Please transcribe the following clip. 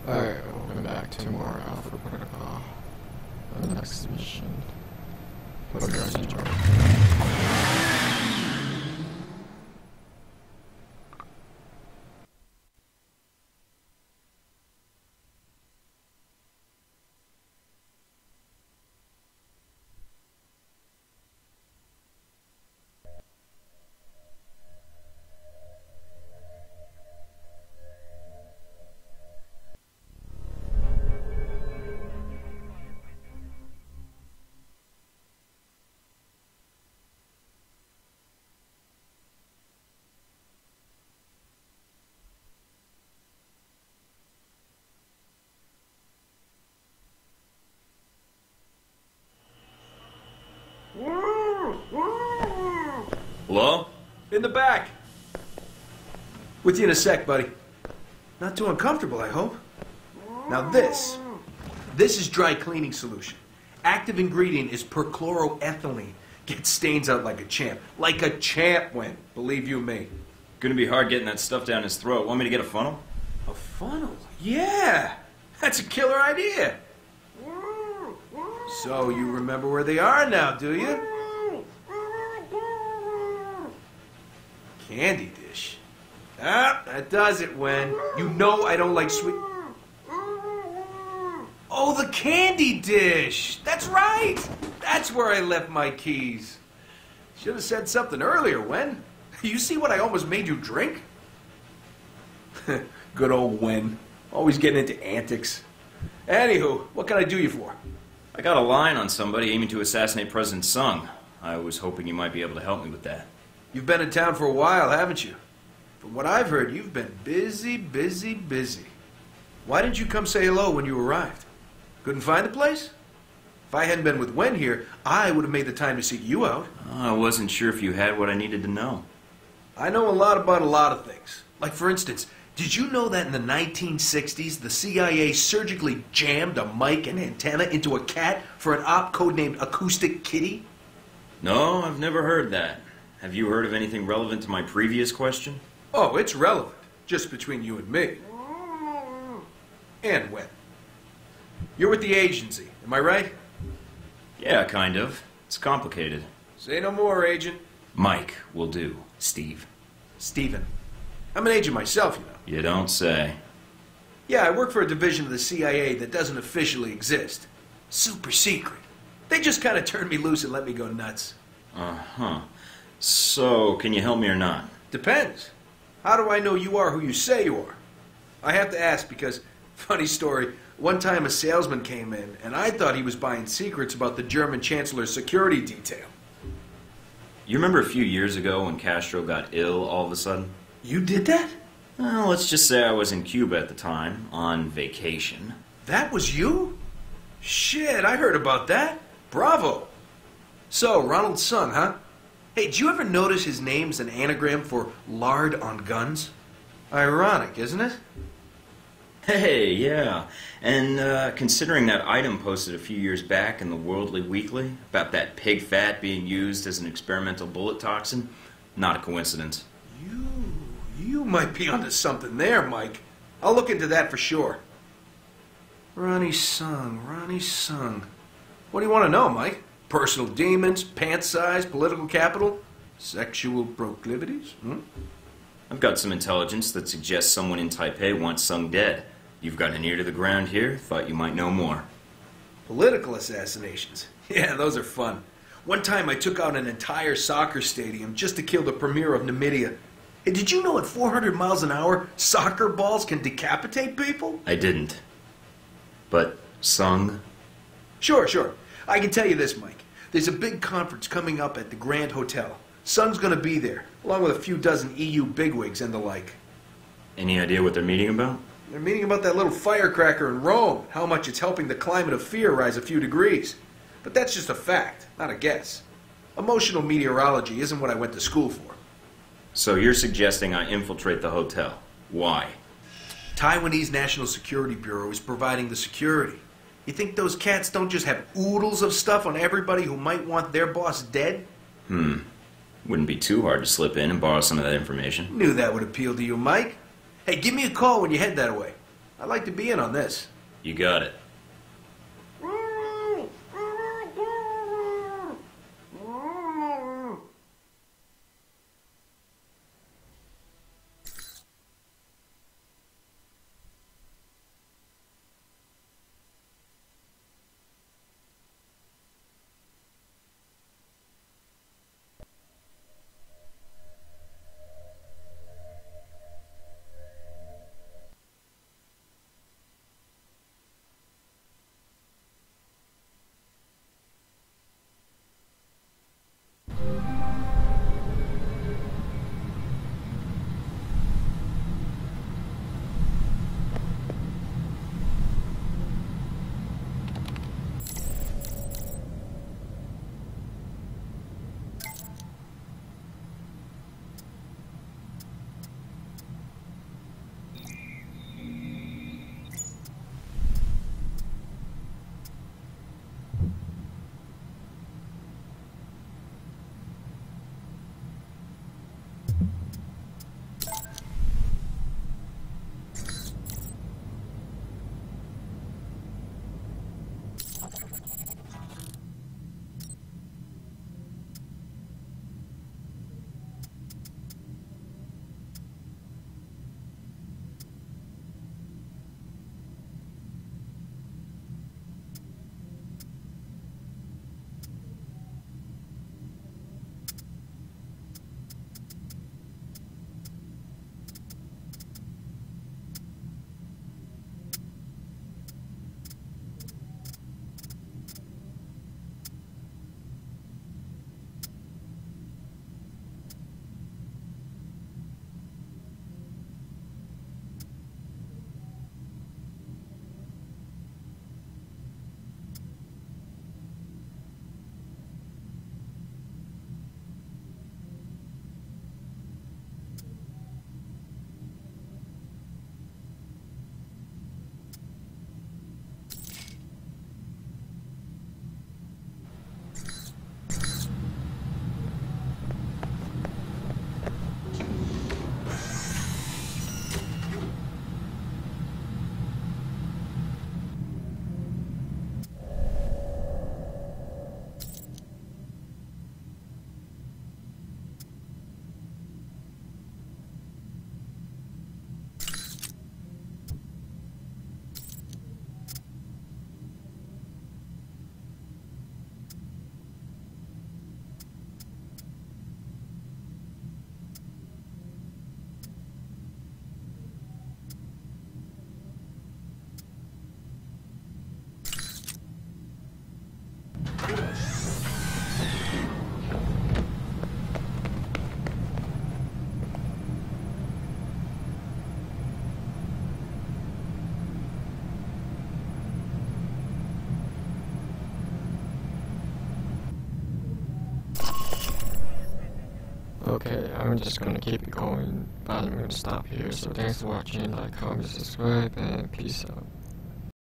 Alright, welcome back to more Alpha Protocol. The next mission. Hope you guys enjoy. Hello? In the back. With you in a sec, buddy. Not too uncomfortable, I hope. Now this is dry cleaning solution. Active ingredient is perchloroethylene. Gets stains out like a champ. Like a champ went, believe you me. Gonna be hard getting that stuff down his throat. Want me to get a funnel? A funnel? Yeah! That's a killer idea. So you remember where they are now, do you? Candy dish. Ah, that does it, Wen. You know I don't like sweet... Oh, the candy dish! That's right! That's where I left my keys. Should have said something earlier, Wen. You see what I almost made you drink? Good old Wen. Always getting into antics. Anywho, what can I do you for? I got a line on somebody aiming to assassinate President Sung. I was hoping you might be able to help me with that. You've been in town for a while, haven't you? From what I've heard, you've been busy. Why didn't you come say hello when you arrived? Couldn't find the place? If I hadn't been with Wen here, I would have made the time to seek you out. I wasn't sure if you had what I needed to know. I know a lot about a lot of things. Like, for instance, did you know that in the 1960s, the CIA surgically jammed a mic and antenna into a cat for an op codenamed Acoustic Kitty? No, I've never heard that. Have you heard of anything relevant to my previous question? Oh, it's relevant. Just between you and me. And Wen. You're with the agency, am I right? Yeah, kind of. It's complicated. Say no more, Agent. Mike will do, Steve. Steven. I'm an agent myself, you know. You don't say. Yeah, I work for a division of the CIA that doesn't officially exist. Super secret. They just kind of turned me loose and let me go nuts. Uh-huh. So, can you help me or not? Depends. How do I know you are who you say you are? I have to ask because, funny story, one time a salesman came in and I thought he was buying secrets about the German Chancellor's security detail. You remember a few years ago when Castro got ill all of a sudden? You did that? Well, let's just say I was in Cuba at the time, on vacation. That was you? Shit, I heard about that. Bravo. So, Ronald Sung, huh? Hey, did you ever notice his name's an anagram for lard on guns? Ironic, isn't it? Hey, yeah. And considering that item posted a few years back in the Worldly Weekly about that pig fat being used as an experimental bullet toxin, not a coincidence. You might be onto something there, Mike. I'll look into that for sure. Ronnie Sung. What do you want to know, Mike? Personal demons, pant size, political capital, sexual proclivities? I've got some intelligence that suggests someone in Taipei wants Sung dead. You've got an ear to the ground here, thought you might know more. Political assassinations. Yeah, those are fun. One time I took out an entire soccer stadium just to kill the premier of Namibia. Hey, did you know at 400 miles an hour, soccer balls can decapitate people? I didn't. But Sung? Sure. I can tell you this, Mike. There's a big conference coming up at the Grand Hotel. Sung's gonna be there, along with a few dozen EU bigwigs and the like. Any idea what they're meeting about? They're meeting about that little firecracker in Rome, how much it's helping the climate of fear rise a few degrees. But that's just a fact, not a guess. Emotional meteorology isn't what I went to school for. So you're suggesting I infiltrate the hotel. Why? Taiwanese National Security Bureau is providing the security. You think those cats don't just have oodles of stuff on everybody who might want their boss dead? Wouldn't be too hard to slip in and borrow some of that information. Knew that would appeal to you, Mike. Hey, give me a call when you head that way. I'd like to be in on this. You got it. Okay, I'm just gonna keep it going, but I'm gonna stop here. So thanks for watching, like, comment, subscribe, and peace out.